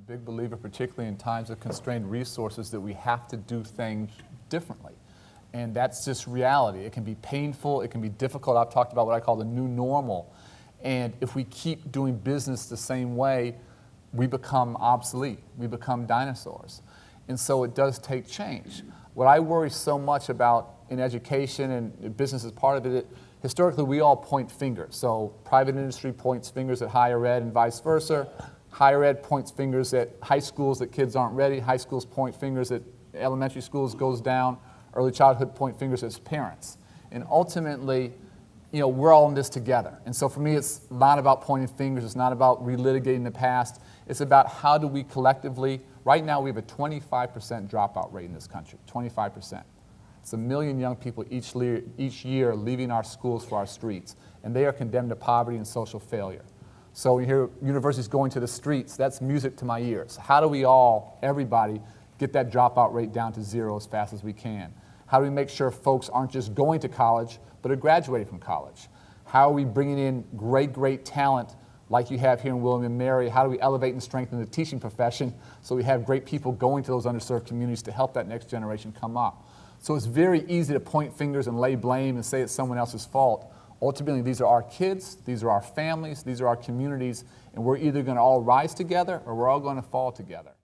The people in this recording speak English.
big believer, particularly in times of constrained resources, that we have to do things differently. And that's just reality. It can be painful, it can be difficult. I've talked about what I call the new normal. And if we keep doing business the same way, we become obsolete. We become dinosaurs. And so it does take change. What I worry so much about in education, and business is part of it, historically we all point fingers. So private industry points fingers at higher ed and vice versa. Higher ed points fingers at high schools that kids aren't ready. High schools point fingers at elementary schools, goes down. Early childhood point fingers at parents. And ultimately, you know, we're all in this together. And so for me, it's not about pointing fingers. It's not about relitigating the past. It's about how do we collectively, right now we have a 25% dropout rate in this country, 25%. It's 1 million young people each year leaving our schools for our streets, and they are condemned to poverty and social failure. So when you hear universities going to the streets, that's music to my ears. How do we all, everybody, get that dropout rate down to zero as fast as we can? How do we make sure folks aren't just going to college, but are graduating from college? How are we bringing in great talent like you have here in William and Mary? How do we elevate and strengthen the teaching profession so we have great people going to those underserved communities to help that next generation come up? So it's very easy to point fingers and lay blame and say it's someone else's fault. Ultimately, these are our kids, these are our families, these are our communities, and we're either going to all rise together or we're all going to fall together.